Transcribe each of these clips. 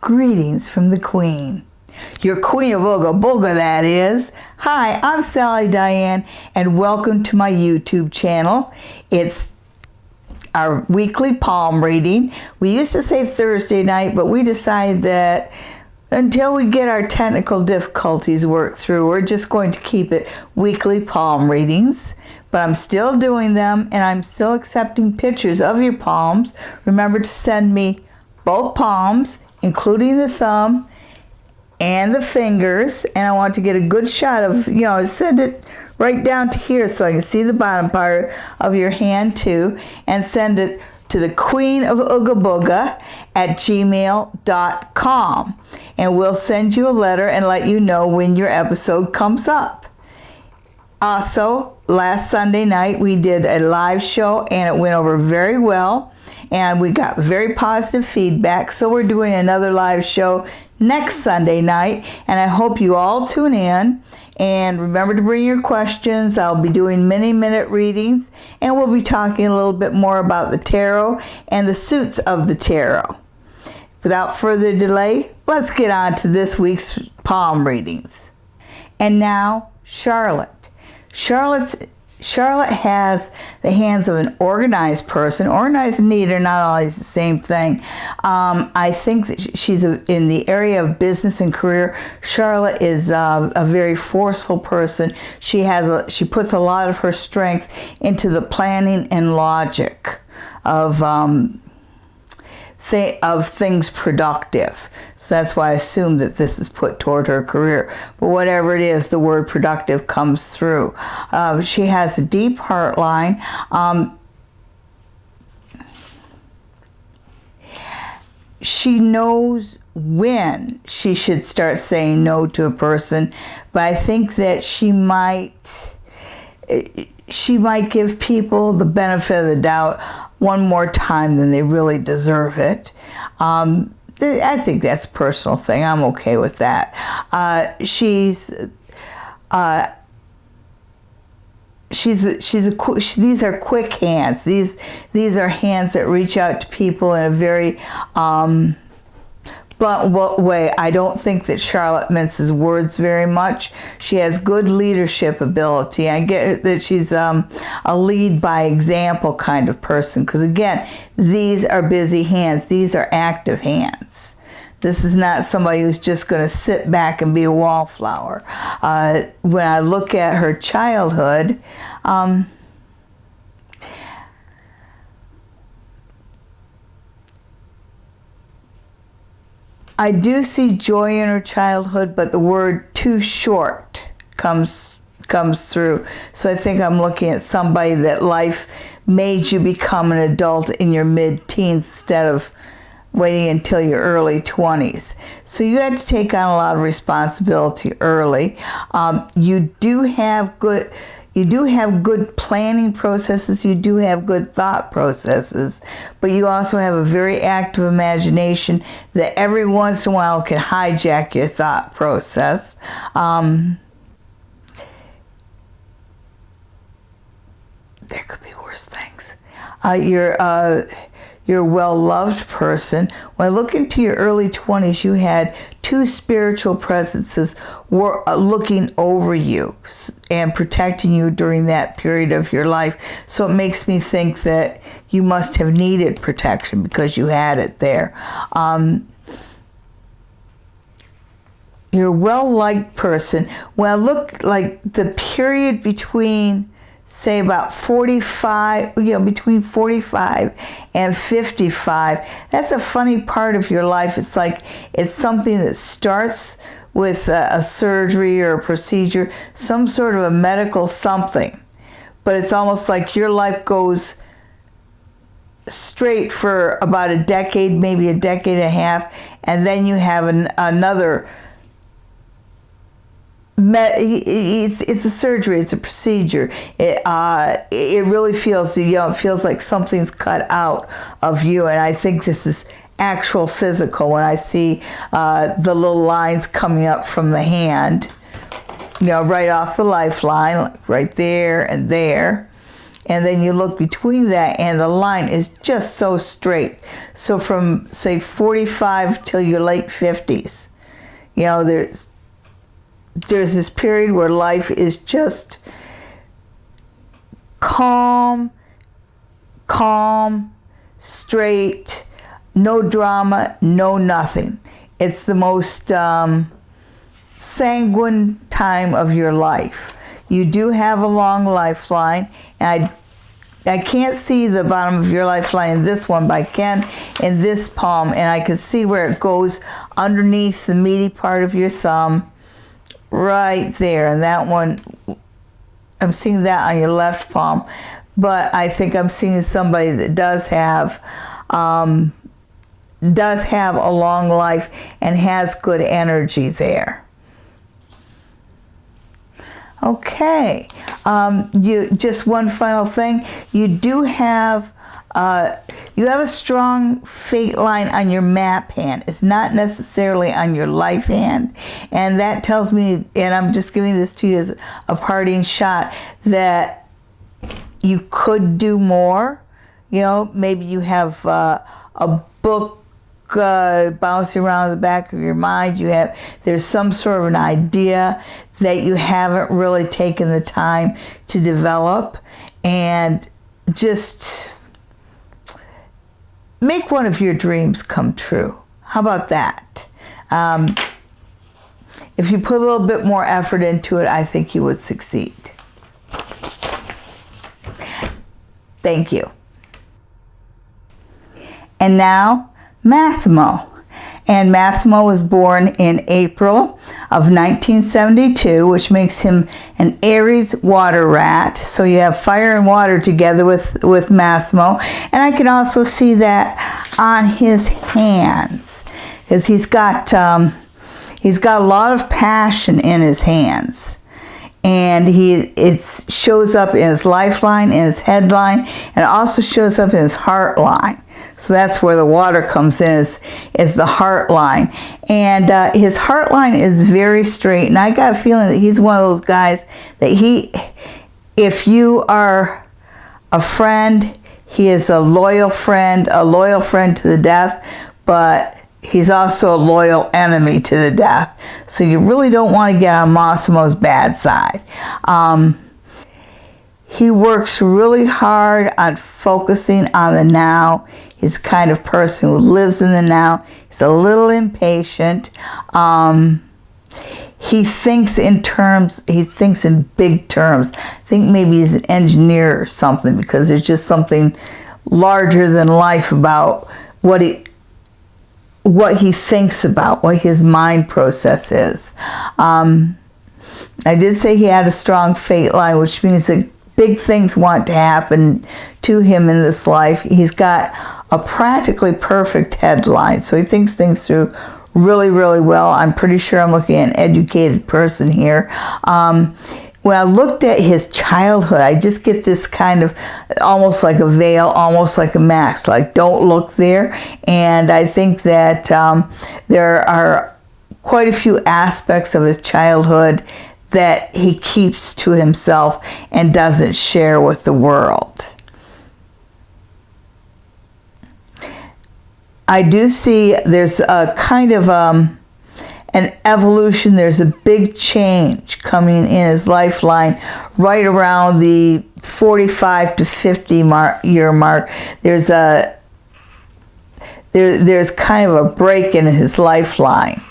Greetings from the Queen. Your Queen of Ooga Booga, that is. Hi, I'm Sally Diane, and welcome to my YouTube channel. It's our weekly palm reading. We used to say Thursday night, but we decided that until we get our technical difficulties worked through, we're just going to keep it weekly palm readings. But I'm still doing them, and I'm still accepting pictures of your palms. Remember to send me both palms, including the thumb and the fingers, and I want to get a good shot of, send it right down to here so I can see the bottom part of your hand too, and send it to the Queen of Ooga Booga at gmail.com, and we'll send you a letter and let you know when your episode comes up. Also, last Sunday night we did a live show and it went over very well, and we got very positive feedback, so we're doing another live show next Sunday night, and I hope you all tune in. And remember to bring your questions. I'll be doing mini-minute readings, and we'll be talking a little bit more about the tarot and the suits of the tarot. Without further delay, let's get on to this week's palm readings. And now, Charlotte. Charlotte has the hands of an organized person. Organized and neat are not always the same thing. I think that she's in the area of business and career. Charlotte is a very forceful person. She puts a lot of her strength into the planning and logic of things productive. So that's why I assume that this is put toward her career. But whatever it is, the word productive comes through. She has a deep heart line. She knows when she should start saying no to a person, but I think that she might give people the benefit of the doubt one more time than they really deserve it. I think that's a personal thing. I'm okay with that. These are quick hands. These are hands that reach out to people in a very blunt way. I don't think that Charlotte minces words very much. She has good leadership ability. I get that she's a lead by example kind of person, because again, these are busy hands. These are active hands. This is not somebody who's just going to sit back and be a wallflower. When I look at her childhood, I do see joy in her childhood, but the word too short comes through. So I think I'm looking at somebody that life made you become an adult in your mid-teens instead of waiting until your early 20s. So you had to take on a lot of responsibility early. You do have good planning processes, you do have good thought processes, but you also have a very active imagination that every once in a while can hijack your thought process. There could be worse things. You're a well-loved person. When I look into your early 20s, you had two spiritual presences were looking over you and protecting you during that period of your life. So it makes me think that you must have needed protection because you had it there. You're a well-liked person. When I look like the period between, say, about 45, between 45 and 55, that's a funny part of your life. It's like it's something that starts with a surgery or a procedure, some sort of a medical something, but it's almost like your life goes straight for about a decade, maybe a decade and a half, and then you have another. It's a surgery. It's a procedure. It really feels, it feels like something's cut out of you. And I think this is actual physical when I see the little lines coming up from the hand, right off the lifeline, right there and there. and then you look between that, and the line is just so straight. So from, say, 45 till your late 50s, you know, there's this period where life is just calm, straight, no drama, no nothing. It's the most sanguine time of your life. You do have a long lifeline, and I can't see the bottom of your lifeline in this one, but I can in this palm, and I can see where it goes underneath the meaty part of your thumb, right there. And that one, I'm seeing that on your left palm, but I think I'm seeing somebody that does have a long life and has good energy there. Okay, just one final thing. You do have a strong fate line on your map hand. It's not necessarily on your life hand, and that tells me, and I'm just giving this to you as a parting shot, that you could do more. You know, maybe you have a book bouncing around the back of your mind. There's some sort of an idea that you haven't really taken the time to develop, and just make one of your dreams come true. How about that? If you put a little bit more effort into it, I think you would succeed. Thank you. And now, Massimo. And Massimo was born in April of 1972, which makes him an Aries water rat. So you have fire and water together with Massimo. And I can also see that on his hands, because he's got a lot of passion in his hands. And it shows up in his lifeline, in his headline, and it also shows up in his heart line. So that's where the water comes in, is the heart line. And his heart line is very straight. And I got a feeling that he's one of those guys that if you are a friend, he is a loyal friend to the death, but he's also a loyal enemy to the death. So you really don't want to get on Massimo's bad side. He works really hard on focusing on the now. He's the kind of person who lives in the now. He's a little impatient. He thinks in big terms. I think maybe he's an engineer or something, because there's just something larger than life about what he thinks about, what his mind process is. I did say he had a strong fate line, which means that big things want to happen to him in this life. He's got a practically perfect headline, so he thinks things through really, really well. I'm pretty sure I'm looking at an educated person here. When I looked at his childhood, I just get this kind of almost like a veil, almost like a mask, like don't look there. And I think that there are quite a few aspects of his childhood that he keeps to himself and doesn't share with the world. I do see there's a kind of an evolution. There's a big change coming in his lifeline right around the 45 to 50 year mark. There's kind of a break in his lifeline.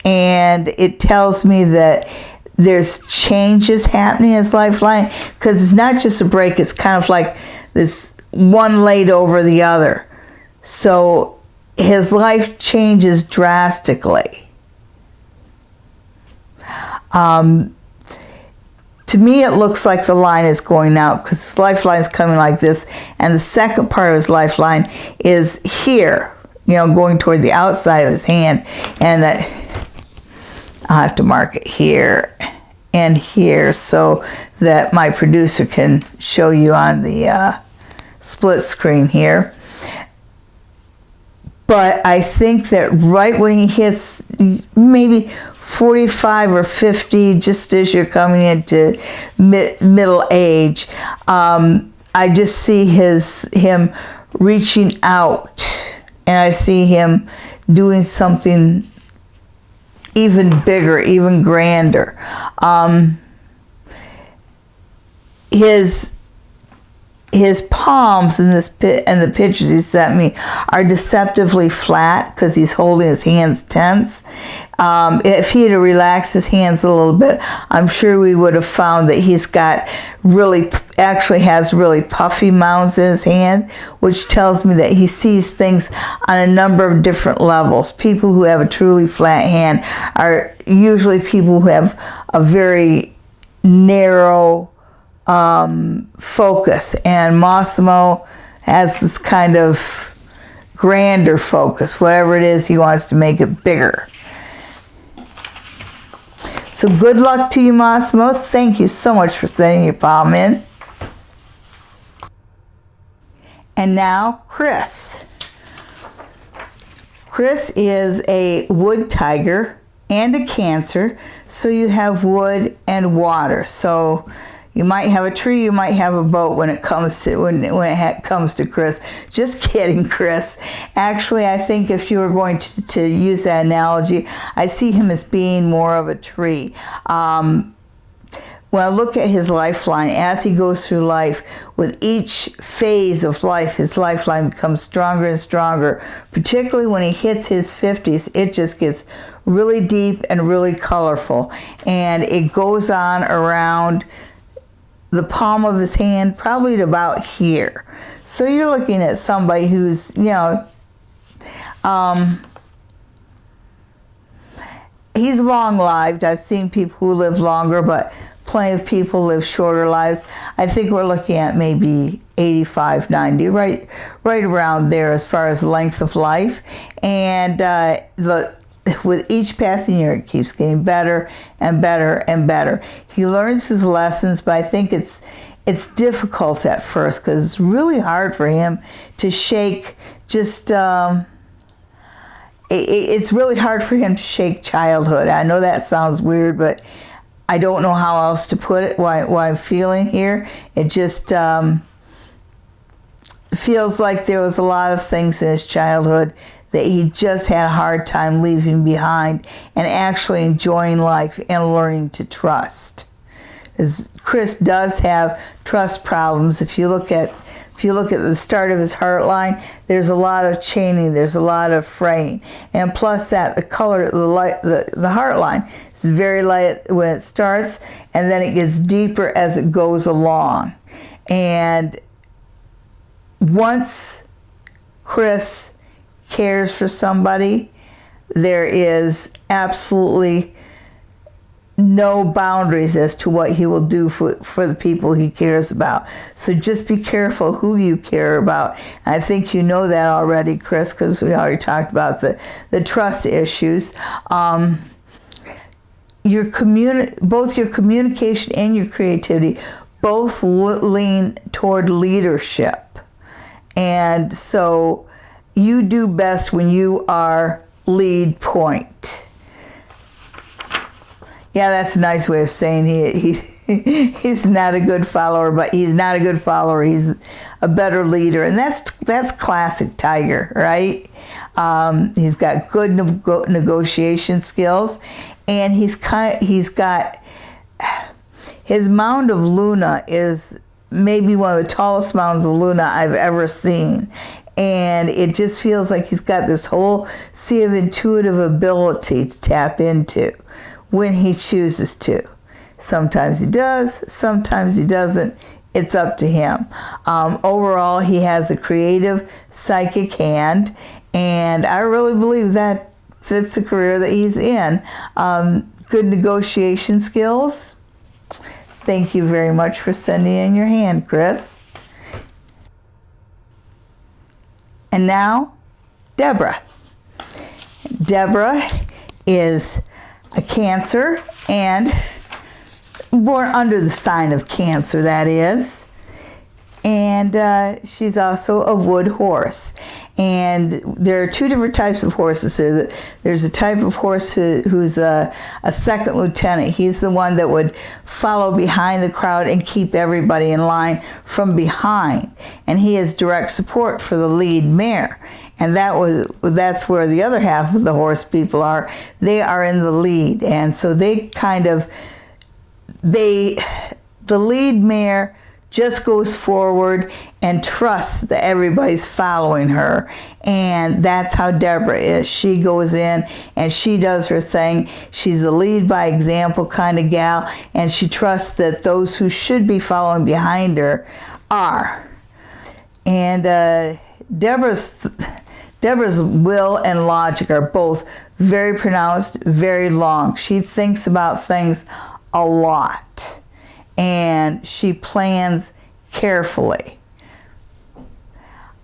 And it tells me that there's changes happening in his lifeline, because it's not just a break, it's kind of like this one laid over the other. So his life changes drastically. To me, it looks like the line is going out, because his lifeline is coming like this, and the second part of his lifeline is here, going toward the outside of his hand. And I'll have to mark it here and here so that my producer can show you on the split screen here. But I think that right when he hits maybe 45 or 50, just as you're coming into middle age. I just see him reaching out, and I see him doing something even bigger, even grander. His palms in the pictures he sent me are deceptively flat because he's holding his hands tense. If he had relaxed his hands a little bit, I'm sure we would have found that he's got actually has really puffy mounds in his hand, which tells me that he sees things on a number of different levels. People who have a truly flat hand are usually people who have a very narrow focus, and Massimo has this kind of grander focus. Whatever it is, he wants to make it bigger. So good luck to you, Massimo. Thank you so much for sending your palm in. And now, Chris. Chris is a wood tiger and a Cancer, so you have wood and water. So you might have a tree, you might have a boat when it comes to Chris. Just kidding, Chris. Actually, I think if you were going to use that analogy, I see him as being more of a tree. When I look at his lifeline, as he goes through life, with each phase of life, his lifeline becomes stronger and stronger. Particularly when he hits his 50s, it just gets really deep and really colorful. And it goes on around the palm of his hand, probably to about here. So you're looking at somebody who's, he's long-lived. I've seen people who live longer, but plenty of people live shorter lives. I think we're looking at maybe 85, 90, right around there as far as length of life. And with each passing year, it keeps getting better and better and better. He learns his lessons, but I think it's difficult at first because it's really hard for him to shake it's really hard for him to shake childhood. I know that sounds weird, but I don't know how else to put it, what I'm feeling here. It just feels like there was a lot of things in his childhood that he just had a hard time leaving behind and actually enjoying life and learning to trust. As Chris does have trust problems. If you look at the start of his heart line, there's a lot of chaining, there's a lot of fraying. And plus that, the color, the heart line is very light when it starts, and then it gets deeper as it goes along. And once Chris cares for somebody, there is absolutely no boundaries as to what he will do for the people he cares about. So just be careful who you care about. I think you know that already, Chris, because we already talked about the trust issues. Both your communication and your creativity both lean toward leadership. And so you do best when you are lead point. Yeah, that's a nice way of saying he's not a good follower, but he's not a good follower. He's a better leader, and that's classic Tiger, right? He's got good negotiation skills, and he's got his mound of Luna is maybe one of the tallest mounds of Luna I've ever seen. And it just feels like he's got this whole sea of intuitive ability to tap into when he chooses to. Sometimes he does, sometimes he doesn't. It's up to him. Overall, he has a creative, psychic hand, and I really believe that fits the career that he's in. Good negotiation skills. Thank you very much for sending in your hand, Chris. And now, Deborah. Deborah is a Cancer and born under the sign of Cancer, that is. And she's also a wood horse. And there are two different types of horses. There's a type of horse who's a second lieutenant. He's the one that would follow behind the crowd and keep everybody in line from behind. And he has direct support for the lead mare. And that's where the other half of the horse people are. They are in the lead. And so the lead mare just goes forward and trusts that everybody's following her. And that's how Deborah is. She goes in and she does her thing. She's a lead by example kind of gal, and she trusts that those who should be following behind her are. And Deborah's will and logic are both very pronounced, very long. She thinks about things a lot. And she plans carefully.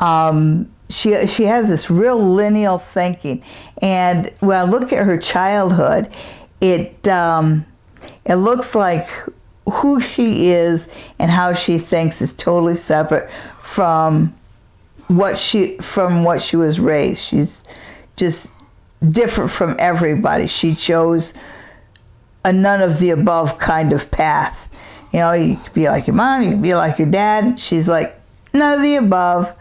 She has this real lineal thinking. And when I look at her childhood, it looks like who she is and how she thinks is totally separate from what she was raised. She's just different from everybody. She chose a none of the above kind of path. You know, you could be like your mom, you could be like your dad. She's like, none of the above.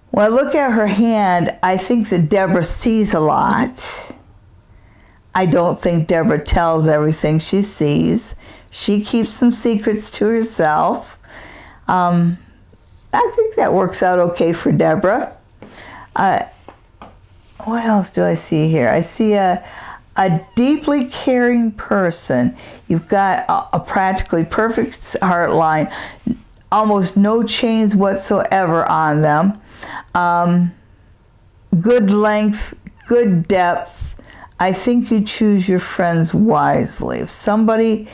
When I look at her hand, I think that Deborah sees a lot. I don't think Deborah tells everything she sees. She keeps some secrets to herself. I think that works out okay for Deborah. What else do I see here? I see a deeply caring person. You've got a practically perfect heart line, almost no chains whatsoever on them. Good length, good depth. I think you choose your friends wisely. If somebody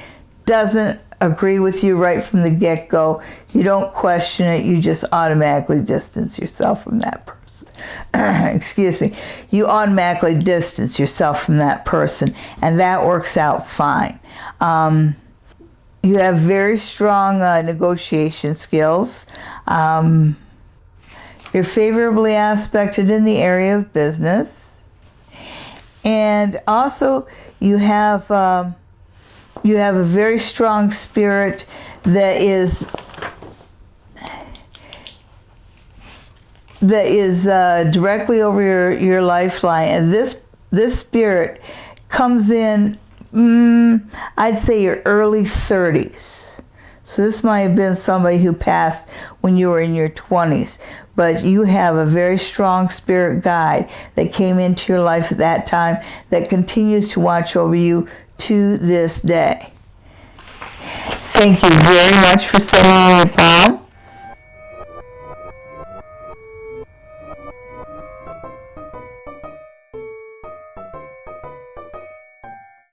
doesn't agree with you right from the get-go, you don't question it, you just automatically distance yourself from that person. Excuse me. You automatically distance yourself from that person, and that works out fine. You have very strong negotiation skills. You're favorably aspected in the area of business. And also, you have a very strong spirit that is directly over your lifeline, and this spirit comes in, I'd say your early 30s. So this might have been somebody who passed when you were in your 20s, but you have a very strong spirit guide that came into your life at that time that continues to watch over you to this day. Thank you very much for sending me your palm.